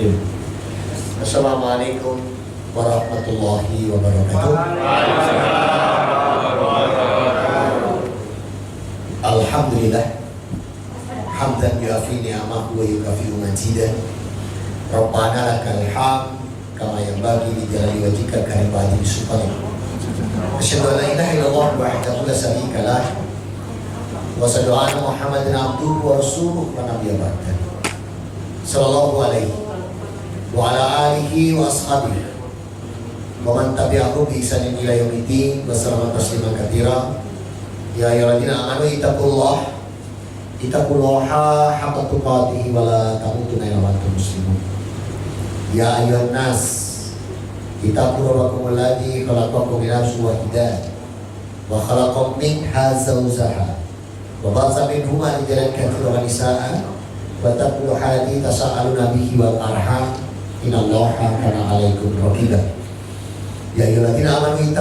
Bismillahirrahmanirrahim. Assalamualaikum warahmatullahi wabarakatuh. Alhamdulillah hamdan yuafi ni'amahu wa yukafi'u majidah. Rabbana lakal hamd kama yanbaghi li jalali wajhika karim wajhi subhanak. Asyhadu an la ilaha illallah wahdahu la syarika lah wa asyhadu anna Muhammadan abduhu wa rasuluhu wa nabiyyu ba'da. Sallallahu alaihi wa ala alihi wa ashabihi wa man tabi'ahu bi ihsanin ila yaumiddin wa sallama tasliman katsira. Ya ayyuhalladzina amanu ittaqullaha haqqa tuqatih wa la tamutunna illa wa antum muslimun. Ya ayyuhan nas ittaqu rabbakum alladzi khalaqakum min nafsin wahidah wa khalaqa minha zawjaha wa ba'atha minhuma rijalan katsiran wa nisaa'a wa taqulu alladzi tasaaluna bihi wal arham innallaha kana 'alaikum raqiba. Ya ayyuhalladzina amanu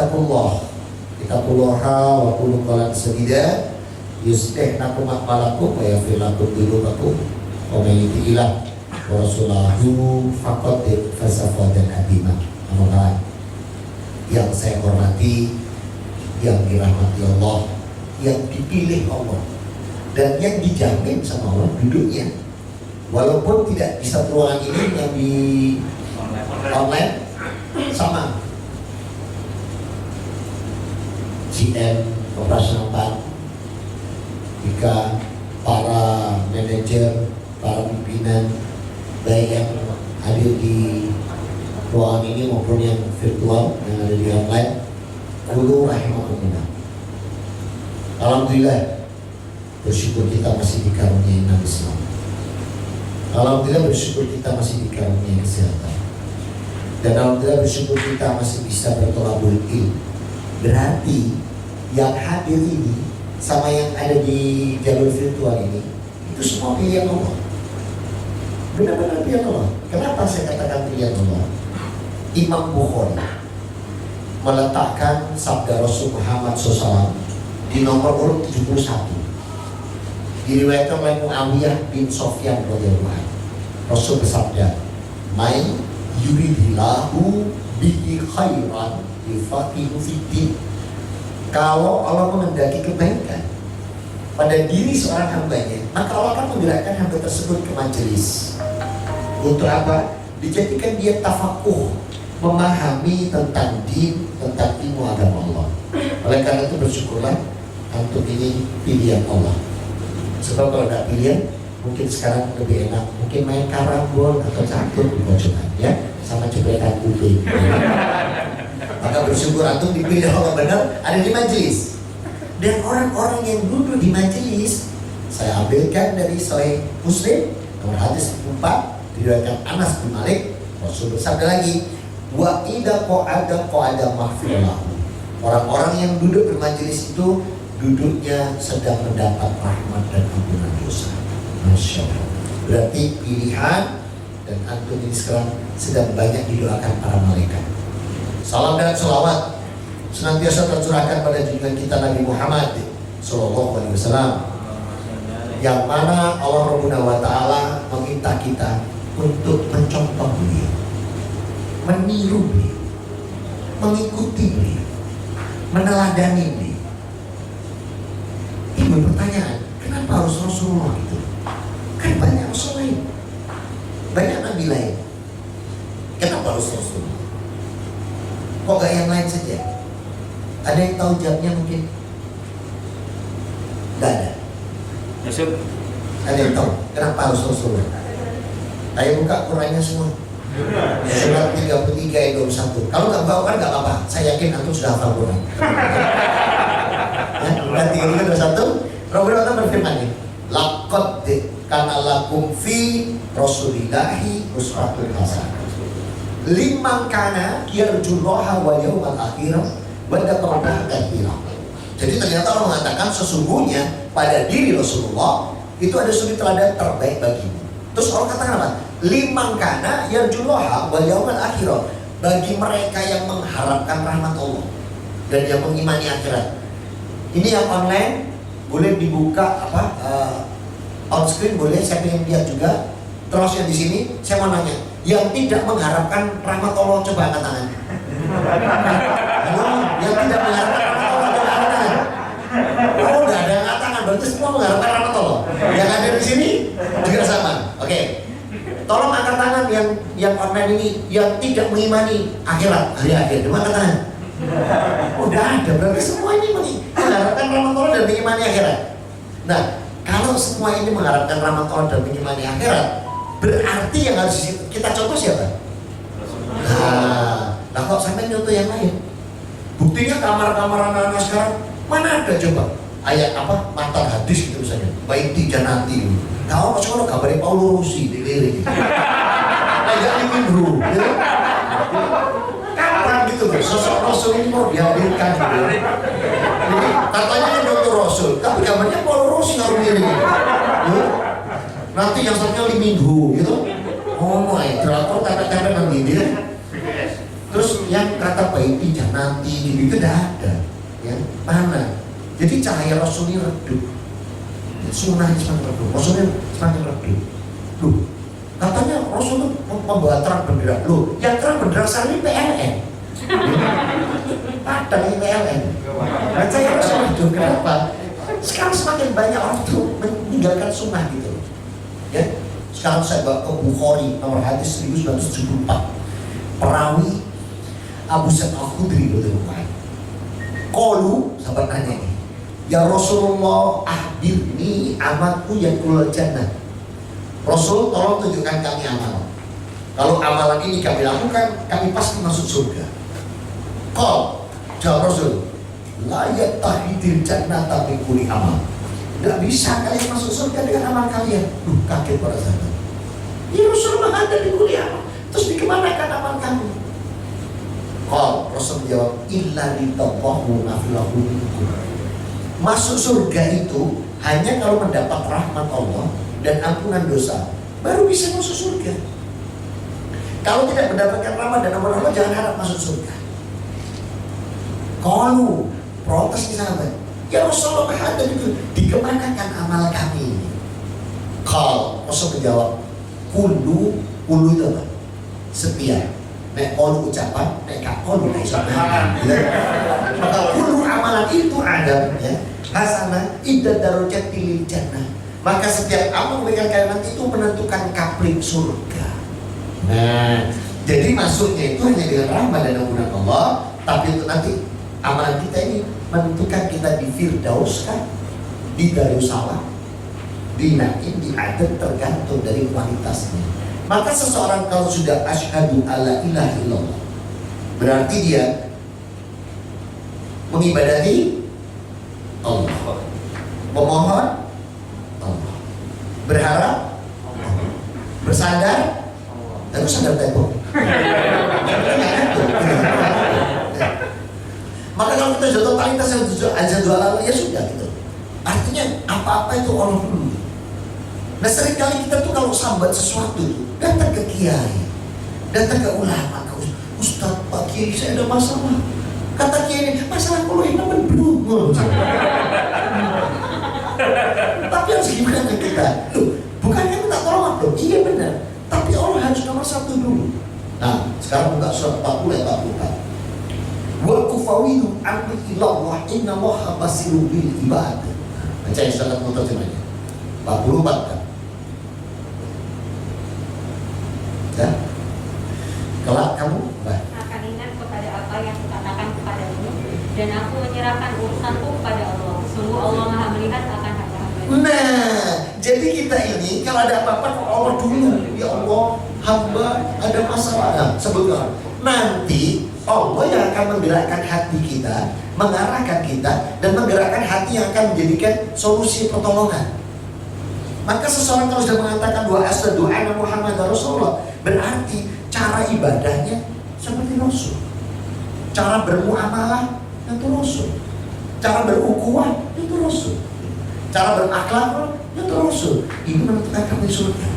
ittaqullaha wa qulu qawlan sadida yuslih lakum a'malakum wa yaghfir lakum dhunubakum wa may yuti'illah wa rasulahu faqad faza fawzan 'azima. Amin. Yang saya hormati, yang dirahmati Allah, yang dipilih Allah, dan yang dijamin sama Allah duduknya, walaupun tidak di satu ruangan ini, yang di online sama. GM operasional bank, jika para manajer, para pimpinan baik yang hadir di ruangan ini maupun yang virtual yang ada di online, kullu rahimakumullah. Alhamdulillah bersyukur kita masih dikaruniai Nabi Islam. Alhamdulillah bersyukur kita masih dikaruniai kesehatan. Dan alhamdulillah bersyukur kita masih bisa bertolabul ilm. Berarti yang hadir ini sama yang ada di jalur virtual ini itu semua pilihan Allah. Benar-benar pilihan Allah. Kenapa saya katakan pilihan Allah? Imam Bukhari meletakkan sabda Rasul Muhammad SAW di nomor urut 71. Diriwayatkan oleh Muawiyah bin Sofyan radhiyallahu anhu. Rasul bersabda, "May yuridillahu bihi khairan yufaqihu fiddin." Kalau Allah mengendaki kebaikan pada diri seorang hambanya, maka Allah akan menggerakkan hamba tersebut ke majelis. Untuk apa? Dijadikan dia tafakuh, memahami tentang din, tentang ilmu agama Allah. Oleh karena itu bersyukurlah untuk ini pilihan Allah. Sebab kalau tidak pilihan, mungkin sekarang lebih enak, mungkin main karambol atau catur di pojokan, ya, sama jepretan kuping. Maka bersyukur antum dipilih Allah benar ada di majelis. Dan orang-orang yang duduk di majelis, saya ambilkan dari Sahih Muslim nomor hadis 4 diriwayatkan Anas bin Malik. Rasul bersabda lagi, wa idza qa'ada mahfirullah. Orang-orang yang duduk bermajelis itu duduknya sedang mendapat rahmat dan ampunan dosa. Masya Allah. Berarti pilihan, dan antum ini sekarang sedang banyak didoakan para malaikat. Salam dan salawat senantiasa tercurahkan pada junjungan kita Nabi Muhammad Sallallahu Alaihi Wasallam, yang mana Allah Rabbuna wa Ta'ala meminta kita untuk mencontoh beliau, meniru beliau, mengikuti beliau, meneladani beliau. Ini pertanyaan, kenapa harus Rasulullah itu? Kan banyak Rasul lain, banyak Nabi lain. Kenapa harus Rasulullah? Kok gak yang lain saja? Ada yang tahu jawabnya mungkin? Gak ada. Ada yang tahu kenapa harus Rasulullah? Ayo buka Qurannya semua. Surat 33 ayat 21. Kalau nggak bawa kan nggak apa-apa. Saya yakin antum sudah hafal Quran. Ya, Surat 33 21. Rabbuna berfirman ini, laqad kana lakum fi Rasulillahi uswatun hasanah liman kana yarjullaha wal yawmal akhir wa dzakarallaha katsiran. Jadi ternyata Allah mengatakan sesungguhnya pada diri Rasulullah itu ada suri teladan terbaik bagimu. Terus Allah katakan apa? Liman kana yarjullaha wal yawmal akhir, bagi mereka yang mengharapkan rahmat Allah dan yang mengimani akhirat. Ini yang online boleh dibuka on screen boleh, saya ingin lihat juga Terus yang di sini saya mau nanya, yang tidak mengharapkan rahmat Allah coba angkat tangan. Halo, yang tidak mengharapkan rahmat Allah coba angkat tangan. Oh, nggak ada yang angkat tangan, berarti semua mengharapkan rahmat Allah. Yang ada di sini juga sama. Oke. Tolong angkat tangan yang online ini yang tidak mengimani akhirat hari akhir. Coba angkat tangan. Udah ada, berarti semua ini mengharapkan rahmat Allah dan mengimani akhirat. Nah, kalau semua ini mengharapkan rahmat Allah dan mengimani akhirat, berarti yang harus kita contoh siapa? Nah kok sampai contoh yang lain? Buktinya kamar-kamar anak-anak sekarang mana ada coba? Ayat apa? Mata hadis gitu misalnya. Baiti janati. Tahu kok sekolah kabarnya Paulo Rossi di lirik. Kayak ini bro. Kapan gitu bro? Sosok Rasul ini mau dihadirkan gitu. Jadi katanya kan Dr. Rasul, tapi gambarnya Paulo Rossi harus lirik. Nanti yang satunya Liminggu gitu. Oh my, drakor capek-capek nanti dia. Terus yang kata baiti janati gitu udah ada. Ya, mana? Jadi cahaya Rasul ini redup. Sunnah semakin redup, Rasulnya semakin redup. Loh, katanya Rasul itu membawa terang benderang. Loh, yang terang benderang sekarang ini PLN. Padahal ini PLN. Nah, cahaya Rasul redup, kenapa? Sekarang semakin banyak orang tuh meninggalkan sunnah gitu. Ya, sekarang saya bawa ke Bukhari nomor hadis 1974. Perawi Abu Sa'id Al-Khudri radhiyallahu. Qalu, sahabat nanya ini, ya Rasulullah ahbirni amalku yadkhulul jannah. Rasul, tolong tunjukkan kami amal. Kalau amalan ini kami lakukan, kami pasti masuk surga. Qal, jawab Rasul, la yattahidil jannata bi kulli amal. Tidak bisa kalian masuk surga dengan amal kalian. Kaget para sahabat. Ya Rasulullah ada di kulli amal. Terus dikemanakan amal kamu? Qal, Rasul menjawab, illa ridallahu nafilahu minkum. Masuk surga itu hanya kalau mendapat rahmat Allah dan ampunan dosa, baru bisa masuk surga. Kalau tidak mendapatkan rahmat dan ampunan Allah, jangan harap masuk surga. Qalu, protes di sahabat, ya Rasulullah ada itu, dikemanakan amal kami? Qal, Rasul menjawab, kullu itu apa? Setiap. Nek qalu ucapan, nek qalu ucapan. Maka kullu amalan itu ada ya. Hasanah iddat darajat lil jannah. Maka setiap amal yang kalian nanti itu menentukan kapling surga. Nah, jadi masuknya itu hanya dengan rahmat dan ampunan Allah, tapi itu nanti amalan kita ini menentukan kita di Firdaus kan, di Darussalam, di Naim, di Aden, tergantung dari kualitasnya. Maka seseorang kalau sudah asyhadu alla ilaha illallah, berarti dia mengibadati Allah, memohon Allah, berharap Allah, bersandar, terus sadar tempo. Maka kalau kita sudah totalitas yang asyhadu alla ya sudah gitu. Artinya apa-apa itu Allah dulu. Nah seringkali kita tuh kalau sambat sesuatu datang ke kiai, datang ke ulama, ke Ustadz, Pak Kiai saya ada masalah. Kata kiai ini, masalah kalau ini belum. Tapi harus gimana kita? Loh, bukannya minta tolong dong? Iya benar. Tapi Allah harus nomor satu dulu. Nah sekarang buka surat 40 ayat 44. Wa kufawidu amri ilallah inna allaha basirun bil ibad. Baca yang surat muterjemahnya 44 kan? Ya? Kelak kamu akan ingat kepada apa yang kukatakan kepadamu, dan aku menyerahkan urusanku kepada Allah. Sungguh Allah Maha melihat akan hamba-hamba. Nah, jadi kita ini kalau ada apa-apa ke Allah dulu. Ya Allah, hamba ada masalah. Nah, sebutkan. Nanti Allah yang akan menggerakkan hati kita, mengarahkan kita, dan menggerakkan hati yang akan menjadikan solusi pertolongan. Maka seseorang kalau sudah mengatakan asyhadu anna Muhammadar Rasulullah, berarti cara ibadahnya seperti Rasul, cara bermuamalah itu Rasul, cara berukhuwah itu Rasul, cara berakhlak itu Rasul. Ini menentukan kami surga.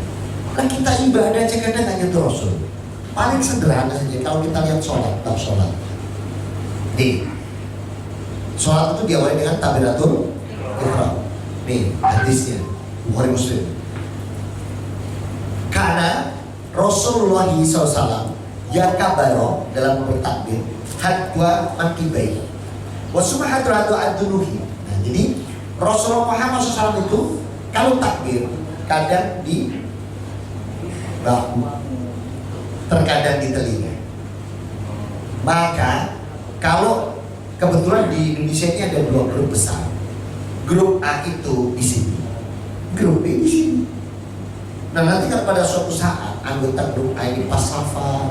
Maka kita ibadah aja kadang hanya itu Rasul. Paling sederhana saja kalau kita lihat sholat, bab sholat. Nih, sholat itu diawali dengan takbiratul ihram. Nih hadisnya Bukhari Muslim. Karena Rasulullah SAW yakabaro dalam bertakbir hadwa mankibai wasumahadratu ad-dunuhi. Nah, jadi Rasulullah Muhammad SAW itu kalau takbir kadang di bahu, terkadang di telinga. Maka kalau kebetulan di Indonesia ini ada dua grup besar. Grup A itu di sini, grup B di sini. Nah, nanti kan pada suatu saat anggota grup A ini pas safar,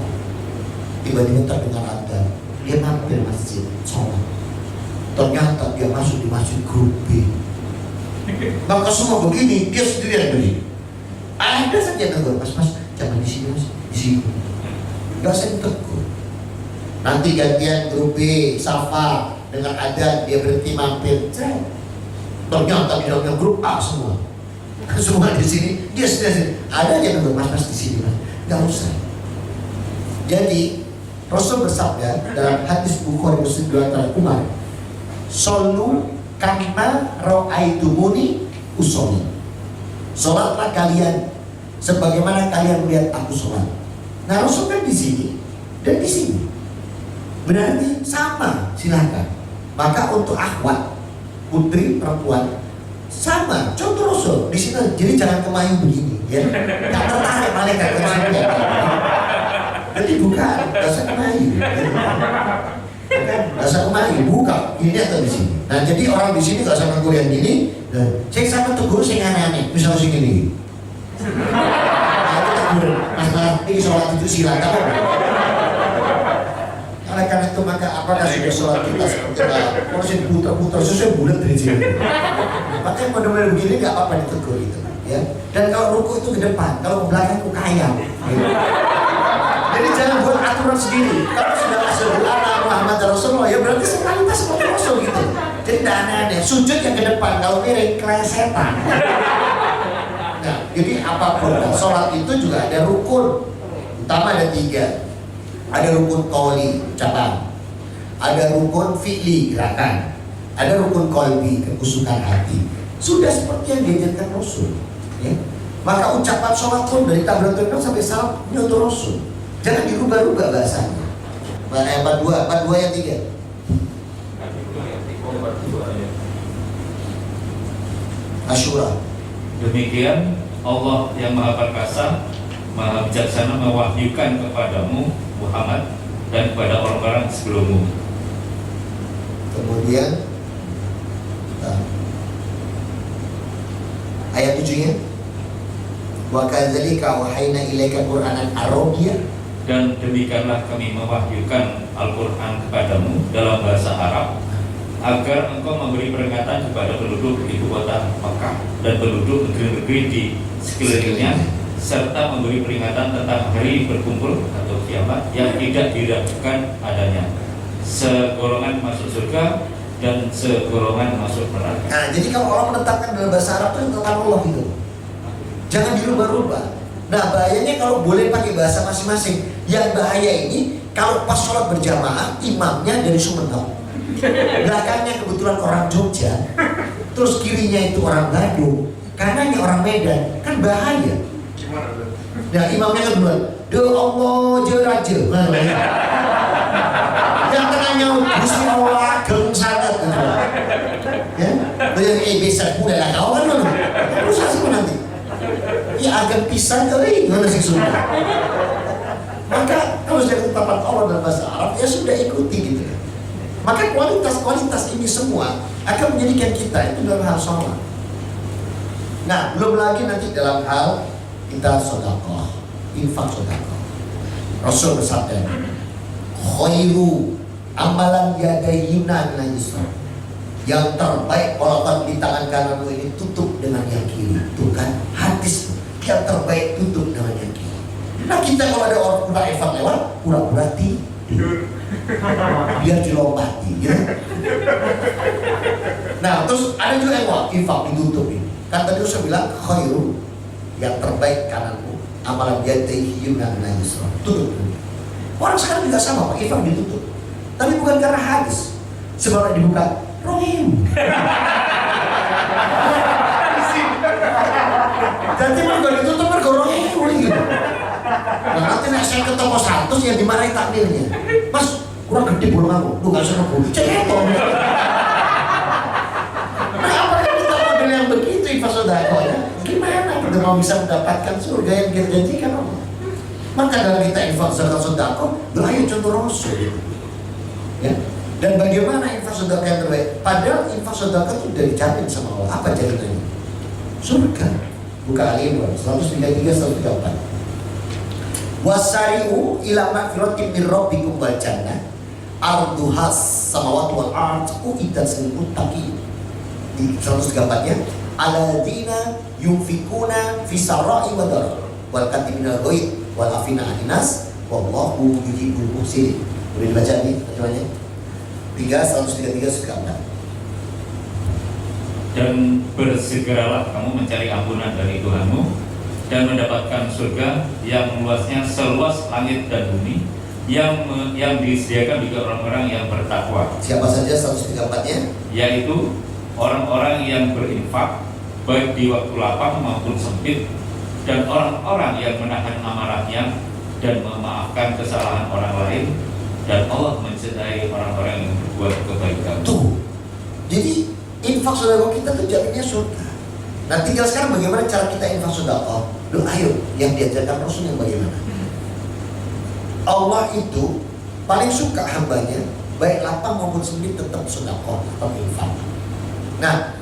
tiba-tiba terdengar adzan, dia mampir masjid sholat. Ternyata dia masuk di masjid grup B. Maka semua begini, dia sendirian begini. Ada saja tegur, mas jangan di sini mas, di sini. Gak usah ditegur. Nanti gantian grup B, safar, dengan adzan dia berhenti mampir. Ternyata di dalamnya grup A semua. Semua di sini, dia sendiri. Ada aja tegur, mas di sini mas. Gak usah. Jadi Rasul bersabda dalam hadis Bukhari Muslim riwayat Umar, "Shollu kama ra'aitumuni usolli." Sholatlah kalian sebagaimana kalian melihat aku sholat. Nah, Rasul kan di sini dan di sini. Berarti sama, silakan. Maka untuk akhwat, putri, perempuan sama. Contoh Rasul di sini. Jadi jangan kemayu begini, ya. Tak tertarik malaikat ke sini. Jadi bukan bahasa kemayu. Bahasa kemayu bukan ini atau di sini. Nah, jadi orang di sini gak usah negur yang gini. Saya sama tegur saya aneh-aneh. Misalnya sing ini. Nah, itu tegur. Masalah ini sholat itu silakan. Oleh karena itu maka apakah sudah sholat kita seperti apa? Kalau saya putar-putar sesuai bulat dari sini. Makanya model-model begini gak apa-apa ditegur itu, ya. Dan kalau ruku itu ke depan, kalau ke belakang itu kayang. Gitu. Jadi jangan buat aturan sendiri. Kalau sudah asyhadu anna Muhammad Rasulullah, ya berarti sekaligus seperti Rasul gitu. Jadi tidak aneh-aneh. Sujud yang ke depan, kalau miring klesetan. Nah, jadi apapun, sholat itu juga ada rukun. Utama ada 3. Ada rukun qauli, ucapan. Ada rukun fi'li, gerakan. Ada rukun qalbi, kekusukan hati. Sudah seperti yang diajarkan Rasul, ya. Maka ucapan sholat pun dari takbiratul ihram sampai salam ini untuk Rasul. Jangan dirubah-rubah bahasanya. Bab 2 yang 3. Asyura. Demikian Allah yang Maha Perkasa, Maha Bijaksana mewahyukan kepadamu Muhammad dan kepada orang-orang sebelummu. Kemudian ayat 7-nya, wa kadzalika wahayna ilaika Qur'anan Arabiyyah. Dan demikianlah kami mewahyukan Al-Quran kepadamu dalam bahasa Arab, agar engkau memberi peringatan kepada penduduk ibu kota Mekah dan penduduk negeri-negeri di sekelilingnya, serta memberi peringatan tentang hari berkumpul atau kiamat yang tidak diragukan adanya, segolongan masuk surga dan segolongan masuk neraka. Nah, jadi kalau orang menetapkan dalam bahasa Arab itu tentang Allah gitu, jangan dirubah-rubah. Nah, bahayanya kalau boleh pakai bahasa masing-masing. Yang bahaya ini kalau pas sholat berjamaah imamnya dari Sumeneb, belakangnya kebetulan orang Jogja, terus kirinya itu orang Bandung, kanannya orang Medan, kan bahaya. Nah, imamnya kan duluan, "Do Allah jeraja." Yang tengahnya Gusti Allah ageng sangat gitu. Ya, yang bisa udah lah kau kan dulu. Terus asik nanti. Ya agak pisang kali gimana sih sudah. Maka kalau sudah ketetapan Allah dalam bahasa Arab ya sudah ikuti gitu. Maka kualitas ini semua akan menjadikan kita itu dalam hal sholat. Nah, belum lagi nanti dalam hal kita sedekah, infak sedekah. Rasul bersabda, khairu amalan yadayina minal yusra. Yang terbaik walaupun di tangan kananmu ini tutup dengan yang kiri. Itu kan hadis yang terbaik tutup dengan yang kiri. Nah, kita kalau ada orang pura infak lewat, pura-pura tidur. Biar dilompati, ya. Nah, terus ada juga yang infak ditutup ini. Kan tadi saya bilang khairu, yang terbaik kananmu, amalan yadayina minal yusra. Tutup. Orang sekarang juga sama, Pak, infak ditutup. Tapi bukan karena hadis. Sebab dibuka Rohim. Jadi mergo ditutup mergo 2.000 gitu. Nah, nanti nek saya ke toko 100 ya dimarahi takmirnya. Mas, kurang gede bolong aku. Lu gak usah ngebu. Ceketon. Nah, apakah kita model yang begitu infak sedekah ya? Gimana kita mau bisa mendapatkan surga yang kita janjikan Allah? Maka dalam kita infak zakat sedekah, ayo contoh Rasul gitu. Ya. Dan bagaimana infak sedekah yang terbaik? Padahal infak sedekah itu udah dijamin sama Allah. Apa jaminannya? Surga. Buka Al-Imran 133-134. Wasari'u ila magfiratin min rabbikum wal jannah arduhas samawati wal ardh uiddat lil muttaqin. Di 134-nya alladzina yunfikuna fi sarai wa dharar wal katimina ghaib wal afina aninas wallahu yuhibbul muhsinin. Boleh dibaca nih terjemahannya. 133-134. Dan bersegeralah kamu mencari ampunan dari Tuhanmu dan mendapatkan surga yang luasnya seluas langit dan bumi yang disediakan bagi orang-orang yang bertakwa. Siapa saja 134-nya? Yaitu orang-orang yang berinfak baik di waktu lapang maupun sempit, dan orang-orang yang menahan amarahnya dan memaafkan kesalahan orang lain, dan Allah mencintai orang-orang yang berbuat kebaikan. Tuh. Jadi infak sedekah kita tuh jaminnya surga. Nah, tinggal sekarang bagaimana cara kita infak sedekah? Loh, ayo yang diajarkan Rasul yang bagaimana? Allah itu paling suka hambanya baik lapang maupun sempit tetap sedekah, tetap infak. Nah,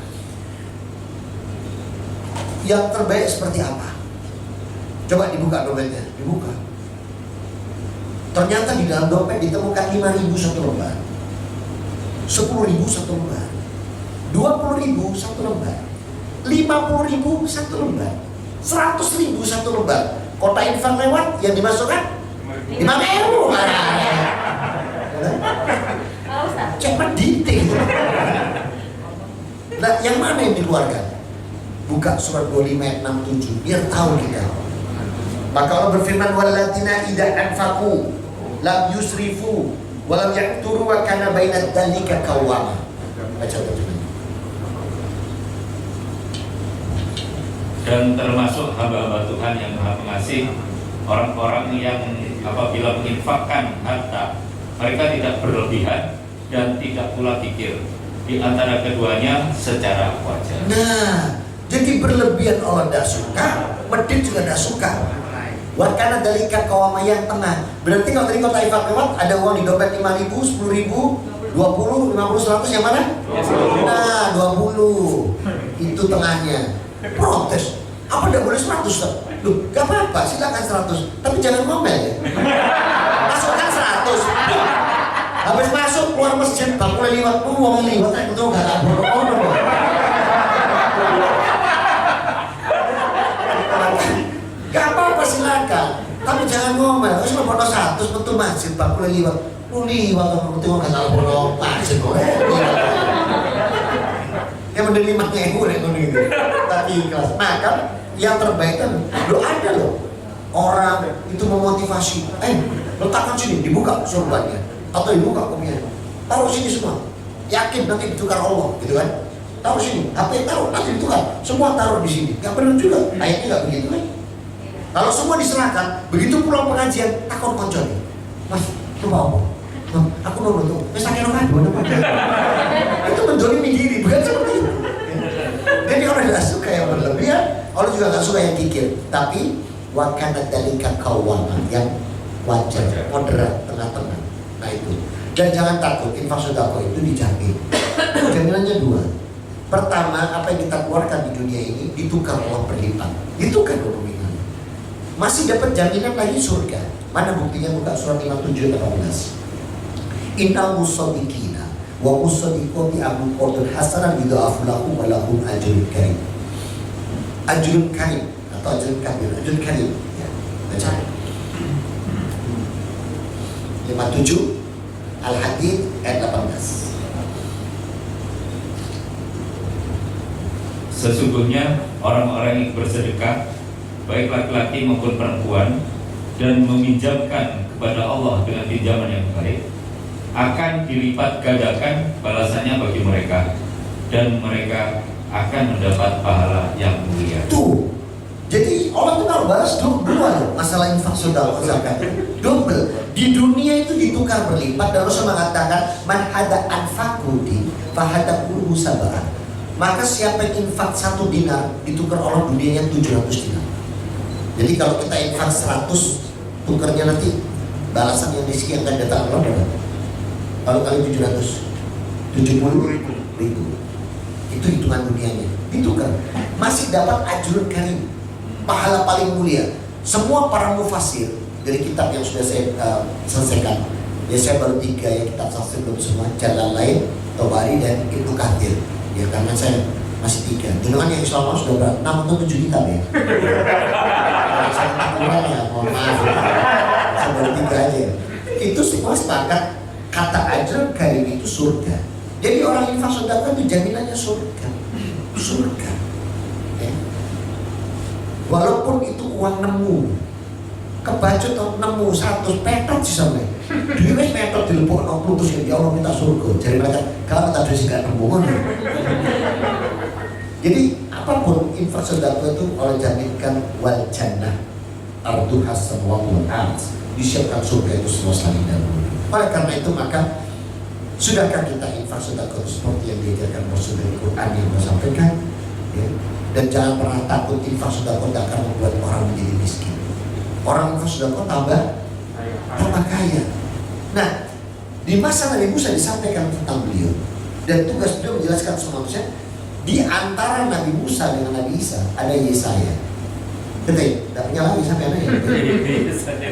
yang terbaik seperti apa? Coba dibuka dompetnya, dibuka. Ternyata di dalam dompet ditemukan 5.000 satu lembar, 10.000 satu lembar, 20.000 satu lembar, 50.000 satu lembar, 100.000 satu lembar. Kota infak lewat yang dimasukkan 5.000. Cepat detail. Nah, yang mana yang dikeluarkan? Buka surat 25 ayat 67 biar tahu kita. Maka Allah berfirman walladzina idza anfaqu lam yusrifu wa lam yaqturu wa kana bainad dzalika qawwama. Baca terjemahnya. Dan termasuk hamba-hamba Tuhan yang Maha Pengasih, orang-orang yang apabila menginfakkan harta, mereka tidak berlebihan dan tidak pula kikir, di antara keduanya secara wajar. Nah, jadi berlebihan Allah tidak suka, medit juga tidak suka. Wakana dalika kawama yang tengah. Berarti kalau tadi kota infak lewat ada uang di dompet 5.000, 10.000, 20, 50, 100 yang mana? 20. Nah, 20 itu tengahnya. Protes. Apa tidak boleh 100? Loh, gak apa-apa, silakan 100. Tapi jangan ngomel ya. Masukkan 100. Habis masuk keluar masjid, bang mulai liwat, uang liwat, aku tuh gak kabur. Gak apa-apa silakan. Tapi jangan ngomel. Terus lo foto 100 betul masjid, bang mulai liwat. Lu liwat, kamu tuh gak kabur masjid kok. Yang mending 5.000 nek ngono gitu. Tapi ikhlas. Nah, kan yang terbaik kan lo ada loh. Orang itu memotivasi. Letakkan sini, dibuka surbannya atau dibuka kopinya. Taruh sini semua. Yakin nanti ditukar Allah, gitu kan? Taruh sini, HP taruh nanti ditukar. Semua taruh di sini. Gak perlu juga. Ayatnya gak begitu kan? Kalau semua diserahkan, begitu pulang pengajian, takut koncon. Mas, lu mau? Aku mau tuh. Wes sakit orang itu mendolimi diri, bukan seperti itu. Jadi orang tidak suka yang berlebihan, orang juga tidak suka yang kikir. Tapi wakana dalika kawama yang wajar, moderat, tengah-tengah. Nah itu. Dan jangan takut, infak sedekah itu dijamin. Jaminannya 2. Pertama, apa yang kita keluarkan di dunia ini ditukar Allah berlipat. Ditukar nominalnya. Masih dapat jaminan lagi surga. Mana buktinya? Buka surat 57-18. Innal musaddiqina wa musaddiqati amul qadr hasanan yudha'afu lahum wa lahum ajrun karim. Ajrun karim atau ajrun kabir, ajrun karim. Ya, baca. 57 Al-Hadid ayat 18. Sesungguhnya orang-orang yang bersedekah, baik laki-laki maupun perempuan, dan meminjamkan kepada Allah dengan pinjaman yang baik, akan dilipat gandakan balasannya bagi mereka, dan mereka akan mendapat pahala yang mulia. Tuh, Jadi Allah itu kalau balas dua loh masalah infak sedekah zakat double. Di dunia itu ditukar berlipat dan Rasul mengatakan man hada anfaqudi fahada quluhu sab'ah. Maka siapa yang infak 1 dinar ditukar Allah dunianya 700 dinar. Jadi kalau kita infak 100 tukarnya nanti balasan yang disini akan datang Allah berapa? Kalau kali 770.000 itu hitungan dunianya ditukar masih dapat ajrun karim, pahala paling mulia. Semua para mufassir dari kitab yang sudah saya selesaikan, ya saya baru 3 ya kitab tafsir belum semua, Jalalain, Tabari dan Ibnu Katsir. Ya karena saya masih 3. Dengan yang Islam sudah berapa? 6 atau 7 kitab ya. Kalau saya kurang ya, mohon maaf. Saya baru 3 aja. Itu semua sepakat kata ajrun karim itu surga. Jadi orang infak sedekah itu jaminannya surga. Surga. Ya. Walaupun itu uang nemu, kebacut nemu 100 petot sih sampai. Duit petot dilebok 60 terus ya Allah minta surga. Jadi mereka kalau tak ada sih gak nemu. Jadi apapun infak sedekah itu Allah jaminkan wal jannah arduha samawati wal ardh, disiapkan surga itu semua saling dan bumi. Oleh karena itu maka sudahkah kita infak sedekah seperti yang diajarkan Rasul dari Quran yang menyampaikan, ya? Dan jangan pernah takut infak sedekah akan membuat orang menjadi miskin. Orang infak sedekah tambah kaya. Nah, di masa Nabi Musa disampaikan tentang beliau dan tugas beliau menjelaskan semua manusia. Di antara Nabi Musa dengan Nabi Isa ada Yesaya. Ketik, tidak punya lagi sampai ada ya.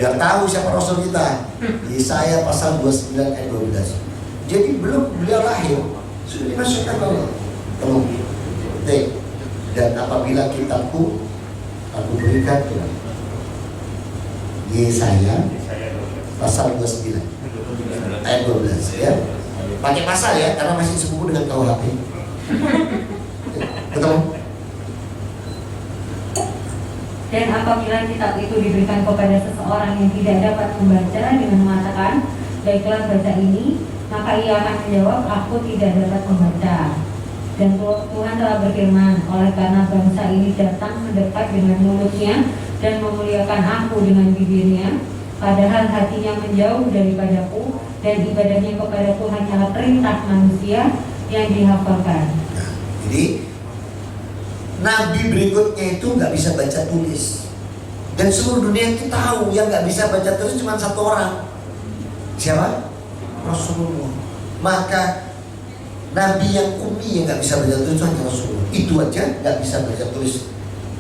Biar tahu siapa Rasul kita. Yesaya pasal 29 ayat 12. Jadi belum beliau lahir sudah dimasukkan Allah. Ketik. Dan apabila kitabku aku berikan Yesaya pasal 29 ayat 12 ya. Pakai pasal ya karena masih sepupu dengan KUHP. Ketemu? Dan apabila kitab itu diberikan kepada seseorang yang tidak dapat membaca dengan mengatakan, baiklah baca ini, maka ia akan menjawab, aku tidak dapat membaca. Dan Tuhan telah berfirman, oleh karena bangsa ini datang mendekat dengan mulutnya dan memuliakan aku dengan bibirnya, padahal hatinya menjauh daripadaku dan ibadahnya kepada Tuhan hanyalah perintah manusia yang dihafalkan. Jadi Nabi berikutnya itu nggak bisa baca tulis dan seluruh dunia itu tahu yang nggak bisa baca tulis cuma 1 orang. Siapa? Rasulullah. Maka Nabi yang ummi yang nggak bisa baca tulis hanya Rasulullah. Itu aja nggak bisa baca tulis.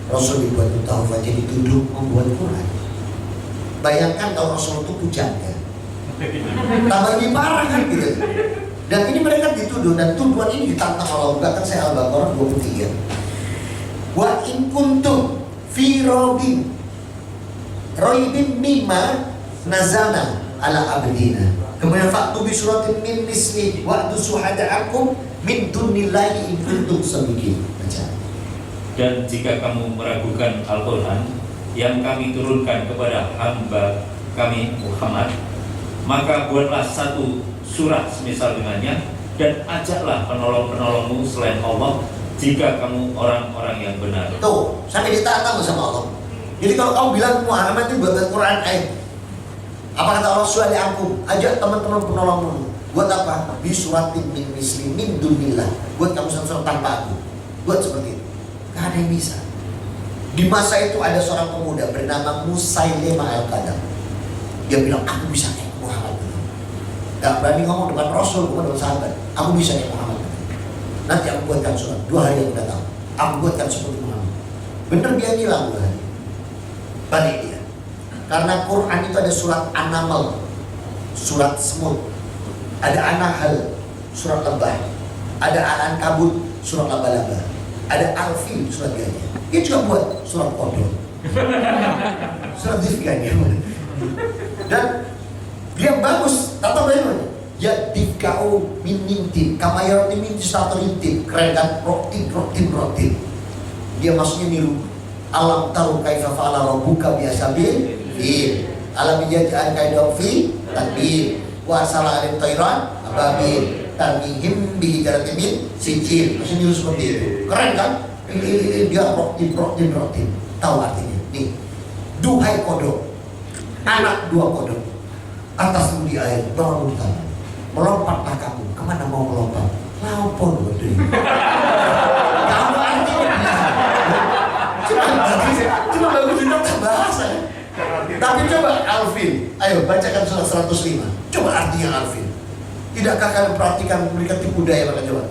Rasul dibuat tahu aja dituduh membuat Quran. Bayangkan kalau Rasul itu pujangga, tambah lebih parah kan gitu. Dan ini mereka dituduh dan tuduhan ini ditantang Allah. Bahkan saya Al-Baqarah 23. Wa in kuntum fi raibin mimma nazana ala abdina. Kemudian faktu bi suratin min misli wa atu suhada'akum min dunillahi in kuntum sadiqin. Baca. Dan jika kamu meragukan Al-Quran yang kami turunkan kepada hamba kami Muhammad, maka buatlah 1 surat semisal dengannya dan ajaklah penolong-penolongmu selain Allah jika kamu orang-orang yang benar. Tuh, sampai ditantang sama Allah. Jadi kalau kamu bilang Muhammad itu buat Al-Quran, apa kata Allah? Suali aku, ajak teman-teman penolongmu. Buat apa? Bi suratin min misli min dunillah. Buat kamu satu tanpa aku. Buat seperti itu. Gak ada yang bisa. Di masa itu ada seorang pemuda bernama Musailemah Al-Kadam. Dia bilang, aku bisa kayak Muhammad. Gak berani ngomong depan Rasul, bukan depan sahabat. Aku bisa kayak Muhammad. Nanti aku buatkan surat 2 hari yang datang. Aku buatkan seperti Muhammad. Bener dia bilang 2 hari. Balik dia. Karena Quran itu ada surat An-Naml, surat semut, ada An-Nahl, surat lebah, ada Al-Ankabut, surat laba-laba, ada Al-Fil, surat gajah. Dia juga buat surat kodok, surat Dzikr. Dan dia bagus. Tahu bagaimana? Ya dikau minintip, kamayaroti minti satu intip, keren kan? Rotin. Dia maksudnya niru. Alam taru kaifa fa'ala rabbuka bi ashabil fil. Alam yaj'al kaidahum fi tadbir. Wa arsala 'alaihim tayran ababil tarmihim bi hijaratin min sijil. Maksudnya niru seperti itu. Keren kan? Dia rotin. Tahu artinya? Nih, duhai kodok, anak dua kodok, atas budi air, bangun tangan, melompatlah kamu. Kemana mau melompat? Laupon gede. Kamu artinya cuma bagus di nota bahasa ya. Tapi coba Alvin, ayo bacakan surat 105. Coba artinya Alvin. Tidakkah kalian perhatikan mereka tipu daya mereka coba?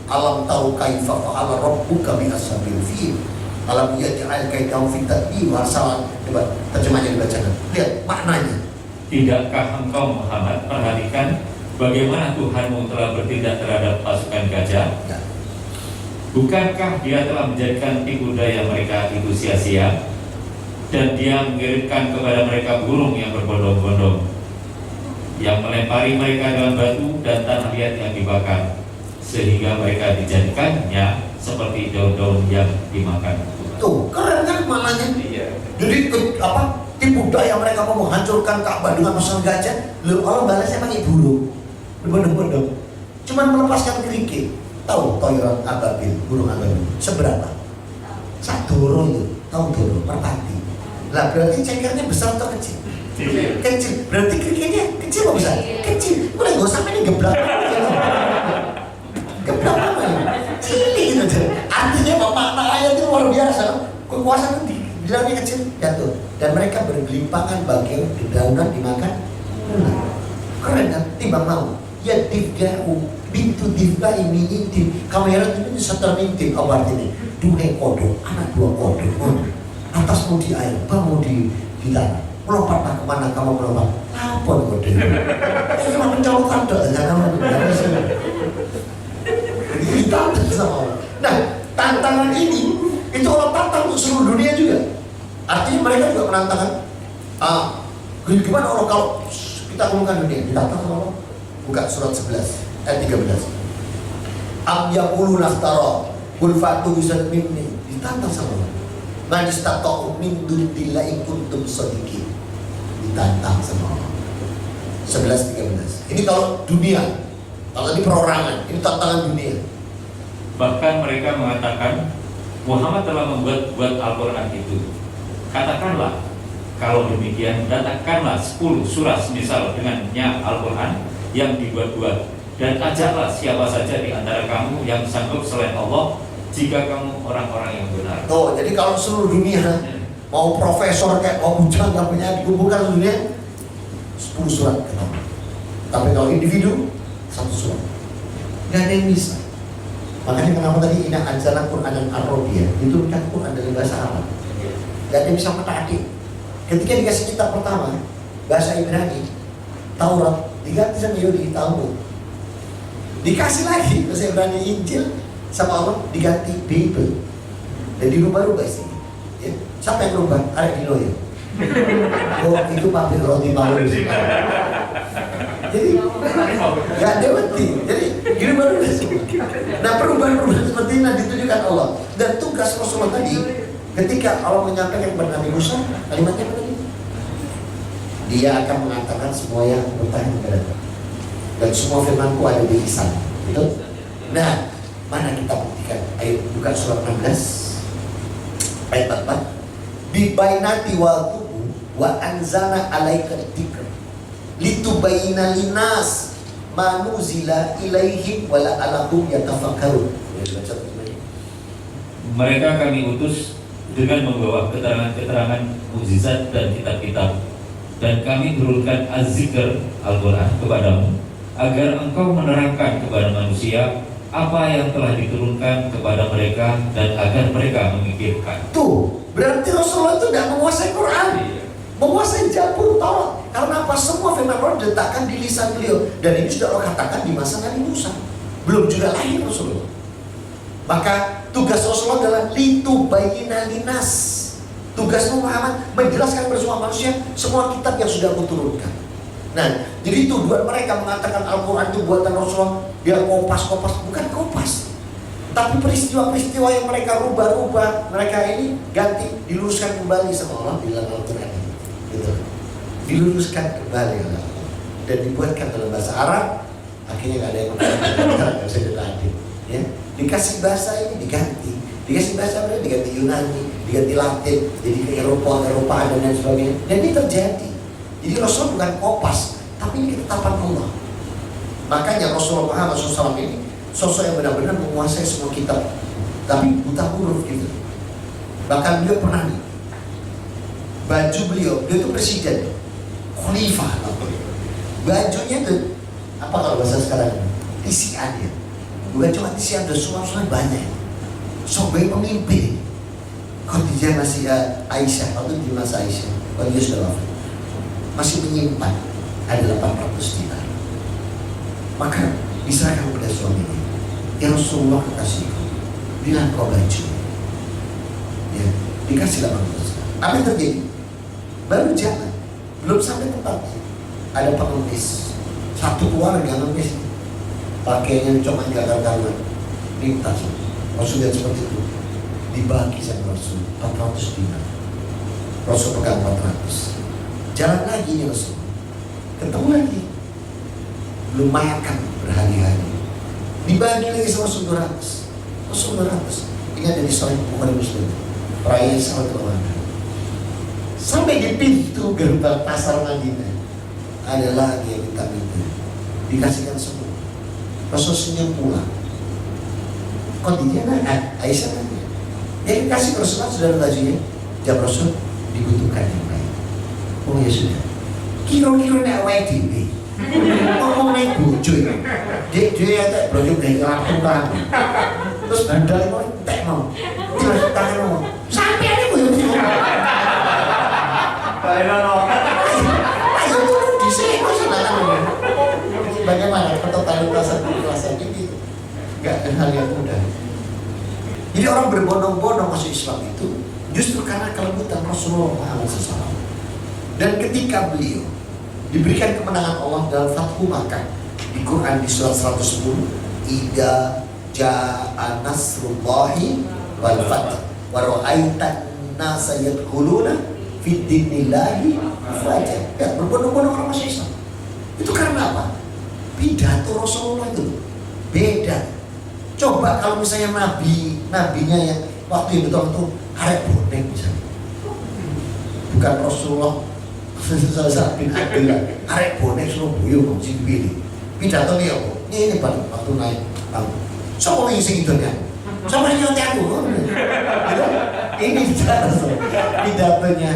Alam tahu kaifa fa'ala rabbuka bi ashabil fil. Alam yaj'al kaidahum fi tadbir wa arsalan. Coba terjemahnya dibacakan. Lihat maknanya. Tidakkah engkau Muhammad perhatikan bagaimana Tuhanmu telah bertindak terhadap pasukan gajah? Ya. Bukankah dia telah menjadikan tipu daya mereka itu sia-sia, dan dia mengirimkan kepada mereka burung yang berbondong-bondong, yang melempari mereka dengan batu dan tanah liat yang dibakar, sehingga mereka dijadikannya seperti daun-daun yang dimakan. Tuh, keren kan maknanya? Iya. Jadi tipu daya mereka mau menghancurkan Ka'bah dengan pasukan gajah, lalu Allah balasnya pakai burung berbondong-bondong. Cuman melepaskan kerikil. Tahu toiron ababil, burung ababil seberapa? Satu itu, tahu doro, merpati. Lah berarti cengkernya besar atau kecil? Kecil. Berarti kerikilnya kecil atau besar? Kecil. Boleh gak sampai ini geblak. Geblak apa ya? Cilik gitu. Artinya makna ayat itu luar biasa. Kekuasaan itu bilangnya kecil, jatuh. Dan mereka bergelimpangan bagai dedaunan dimakan. Keren kan? Timbang mau. Ya difga'u bintu difga'i min intim. Kamera itu seter intim. Apa artinya? Duhai kodok, anak dua kodok. Atasmu di air, bawahmu di tanah. Melompatlah kemana kamu melompat? Lapor kodok. Itu cuma mencolokan dok. Jadi ditantang sama Allah. Nah, tantangan ini itu Allah tantang untuk seluruh dunia juga. Artinya mereka juga menantangkan. Gimana Allah kalau kita ngomongkan dunia ditantang sama Allah? Buka surat 11 ayat 13. Am yaqulu naftara qul fatu bisan minni, ditantang sama Allah. Man istata'u min dunillahi kuntum shadiqin, ditantang sama Allah. 11-13. Ini kalau dunia, kalau ini perorangan, ini tantangan dunia. Bahkan mereka mengatakan Muhammad telah membuat Al-Quran itu. Katakanlah, kalau demikian datangkanlah 10 surah semisal dengannya Al-Quran yang dibuat-buat, dan ajaklah siapa saja di antara kamu yang sanggup selain Allah, jika kamu orang-orang yang benar. Oh, jadi kalau seluruh dunia mau profesor kayak mau bujang nggak punya dikumpulkan seluruh dunia 10 surat ketemu. Tapi kalau individu 1 surat, nggak ada yang bisa. Makanya kenapa tadi ini anjana Quran dan Arabia itu kan Quran dari bahasa Arab. Nggak ada yang bisa mentaati. Ketika dikasih kitab pertama bahasa Ibrani, Taurat diganti sama Yahudi Talmud. Dikasih lagi bahasa Ibrani Injil sama Allah diganti Bible. Dan dirubah-rubah sih. Ya. Siapa yang rubah? Arek Dino ya. Oh itu Pak Roti Paulus. Jadi nggak ada bukti. Jadi dirubah-rubah sih. Nah perubahan-perubahan seperti ini ditujukan Allah. Dan tugas Rasulullah tadi ketika Allah menyampaikan kepada Nabi Musa, kalimatnya apa tadi? Dia akan mengatakan semua yang bertanya kepada dan semua firmanku ada di lisan. Betul? Nah, mana kita buktikan? Ayo buka surat 16 ayat 4. Bibainati wal tubu wa anzalna alaika dzikra litubayyana linnas ma nuzila ilaihim wa la'allahum yatafakkarun. Mereka kami utus dengan membawa keterangan-keterangan mukjizat dan kitab-kitab, dan kami turunkan Az-Zikr Al-Quran kepadamu agar engkau menerangkan kepada manusia apa yang telah diturunkan kepada mereka dan agar mereka memikirkan. Tuh, berarti Rasulullah itu tidak menguasai Quran, menguasai Zabur, Taurat. Karena apa? Semua firman Allah diletakkan di lisan beliau. Dan ini sudah Allah katakan di masa Nabi Musa. Belum juga lahir Rasulullah. Maka tugas Rasulullah adalah litubayyina linas. Tugas Muhammad menjelaskan kepada semua manusia semua kitab yang sudah aku turunkan. Nah, jadi tuduhan mereka mengatakan Al-Quran itu buatan Rasulullah, dia kopas-kopas, bukan kopas. Tapi peristiwa-peristiwa yang mereka rubah-rubah, mereka ini ganti, diluruskan kembali sama Allah di dalam Al-Quran. Gitu. Diluruskan kembali oleh Allah. Dan dibuatkan dalam bahasa Arab, akhirnya nggak ada yang mengatakan, nggak bisa dilatih. Ya, dikasih bahasa ini diganti, dikasih bahasa mereka diganti Yunani, diganti Latin, jadi ke Eropa dan lain sebagainya. Dan ini terjadi. Jadi Rasul bukan kopas, tapi ini ketetapan Allah. Makanya Rasulullah Muhammad SAW ini sosok yang benar-benar menguasai semua kitab, tapi buta huruf gitu. Bahkan beliau pernah nih, baju beliau itu presiden, khalifah, bajunya tuh apa kalau bahasa sekarang, tisian ya. Bukan cuma tisian, ada suara banyak. Sebagai pemimpin, Khadijah masih Aisyah, waktu di masa Aisyah, kalau dia sudah wafat, masih menyimpan ada 800 dinar. Maka diserahkan kepada suaminya. Ya Rasulullah kekasihku, bilang kau baju. Ya, dikasih 800. Apa yang terjadi? Baru jalan, belum sampai tempatnya, ada pengemis. Satu keluarga ngemis, pakainya cuma gagal-gagal, lintas. Rasul lihat seperti itu, dibagi sama Rasul 400 dinar. Rasul pegang 400. Jalan lagi nih Rasul, ketemu lagi, belum makan berhari-hari, dibagi lagi sama Rasul 200. Rasul 200. Ini ada di Sahih Bukhari Muslim, perayaan Salatul Ramadan. Sampai di pintu gerbang pasar Madinah ada lagi yang minta-minta, dikasihkan semua. Rasul senyum pulang. Khadijah nanya, Aisyah nanya, yang dikasih Rasulullah sudah bajunya. Jawab Rasul, dibutuhkan yang lain. Oh ya sudah. Kira-kira nak wedding nih. Ngomong naik bojo ini. Dia tak bojo dari langsung kan. Terus bandal mau tak mau. Terus tangan mau. Sampai ada bojo. Ayo turun di sini masalah. Bagaimana totalitas ini? Gak hal yang mudah. Jadi orang berbondong-bondong masuk Islam itu justru karena kelembutan Rasulullah Muhammad SAW. Dan ketika beliau diberikan kemenangan Allah dalam Fathu Makkah, di Quran di surat 110, Idza jaa nasrullahi wal fath wa ra'aitan nasa yadkhuluna fid dinillahi afwaja. Ya, berbondong-bondong orang masuk Islam. Itu karena apa? Pidato Rasulullah itu beda. Coba kalau misalnya nabinya yang waktu itu betul-betul arek bonek misalnya, bukan Rasulullah salah bin Abdullah, arek bonek Surabaya kok sing dipilih. Pidato dia apa? Ini paling waktu naik panggung. Siapa yang sing itu kan? Siapa yang nyontek aku? Ini pidatonya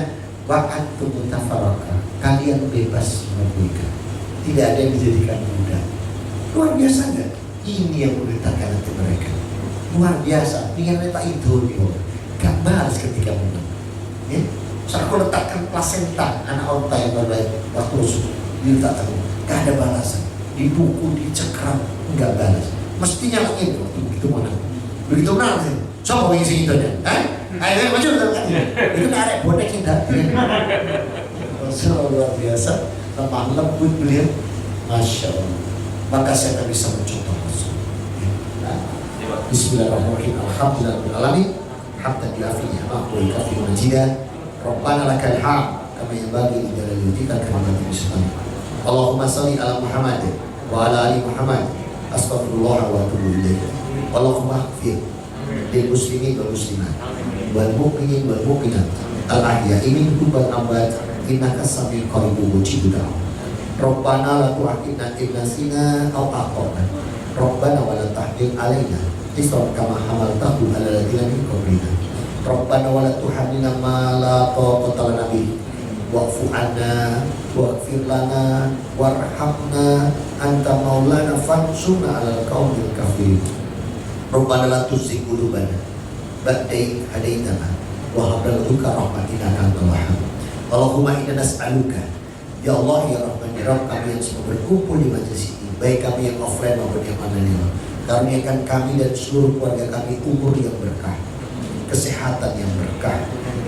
wa'antum mutafarraqah. Kalian bebas memberikan. Tidak ada yang dijadikan budak. Luar biasa enggak? Ini yang menggetarkan hati mereka. Luar biasa. Ingin letak idul yo. Gak balas ketika menang. Ya? Saat aku letakkan plasenta anak onta yang berbaik waktu Rasul diletakkan, gak ada balasan. Dipukul, dicekram, enggak balas. Mestinya lagi waktu begitu menang. Begitu menang sih. Siapa yang isi itu ya? Ayo maju kan? Itu gak ada bonek yang datang. Rasul luar biasa. Lemah lembut beliau. Masya Allah. Maka saya tak bisa mencontoh Rasul. Bismillahirrahmanirrahim. Alhamdulillahirrahmanirrahim. Hamdan diafinya ma'akul kafi majidah. Rabbana lakal hamd kama yanbaghi li jalali wajhika karimati bismillah. Allahumma salli ala Muhammad wa ala ali Muhammad. Astaghfirullah wa atubu ilaih. Allahumma ighfir lil muslimin wal muslimat wal mu'minin wal mu'minat al ahya'i minhum wal amwat innaka sami'un qaribun mujibud da'wah. Rabbana la tu'akhidna in nasina aw akhtana. Rabbana wa la tahmil alaina isran kama hamaltahu 'ala alladziina min qablina. Rabbana wa la tuhammilna ma la taqata lana bihi wa'fu 'anna waghfir lana warhamna anta maulana fansurna 'alal qaumil kafirin. Rabbana la tuzigh qulubana ba'da idh hadaitana wa hab lana rahmatan innaka antal wahhab. Allahumma inna nas'aluka ya Allah ya Rahman ya Rabb, kami yang semua berkumpul di majelis ini, baik kami yang offline maupun yang online, karuniakan kami dan seluruh keluarga kami umur yang berkah, kesehatan yang berkah,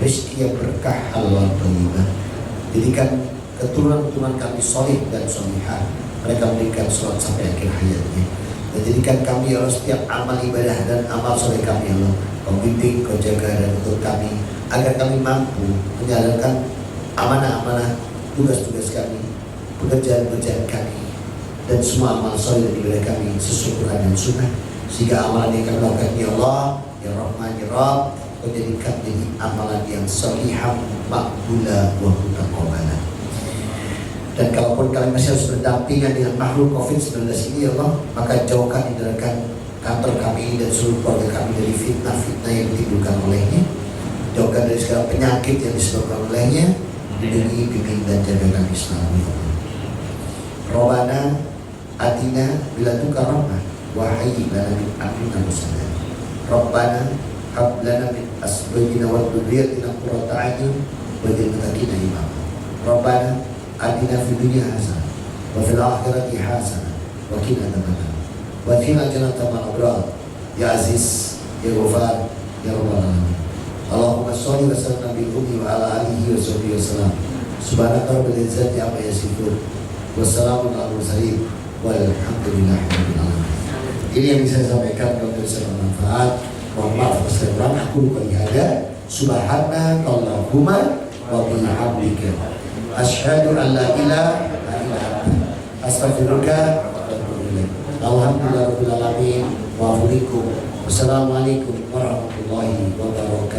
rezeki yang berkah, halal thayyibah. Jadikan keturunan-keturunan kami soleh dan solihah, mereka memberikan sholat sampai akhir hayatnya. Dan jadikan kami ya Allah setiap amal ibadah dan amal soleh kami ya Allah, Kau bimbing, Kau jaga dan untuk kami agar kami mampu menjalankan amanah-amanah tugas-tugas kami, pekerjaan-pekerjaan kami, dan semua amal soleh dari wilayah kami sesuai Quran dan Sunnah, sehingga amalan yang kami lakukan ya Allah ya Rahman ya Rabb kau jadikan jadi amalan yang salihah, makbula wa mutaqabbala. Dan kalaupun kalian masih harus berdampingan dengan makhluk COVID-19 ini ya Allah, maka jauhkan hindarkan kantor kami ini dan seluruh keluarga kami dari fitnah-fitnah yang ditimbulkan olehnya. Jauhkan dari segala penyakit yang disebabkan olehnya. Lindungi, bimbing dan jaga kami selalu ya Allah. Rabbana atina bila tuka rahmah wa hayyi lana min amrina rashada. Rabbana hab lana min azwajina wa dhurriyyatina qurrata a'yun waj'alna lil muttaqina imama. Rabbana atina fid dunya hasanah wa fil akhirati hasanah wa qina adzabannar. Wa qina jannatal abrar. Ya Aziz, ya Ghafar, ya Rabbal alamin. Allahumma sholli wa sallim bil ummi wa ala alihi wa sahbihi wasallam. Subhanaka rabbil izzati amma yasifun. Wassalamu ala mursalin walhamdulillahi rabbil alamin. Ini yang bisa saya sampaikan, kalau bisa bermanfaat. Mohon maaf atas kekurangan. Aku qali hada. Subhanaka Allahumma wa bihamdika asyhadu an la ilaha illa anta astaghfiruka wa atubu ilaik. Alhamdulillah rabbil alamin. Wa alaikum. Wassalamualaikum warahmatullahi wabarakatuh.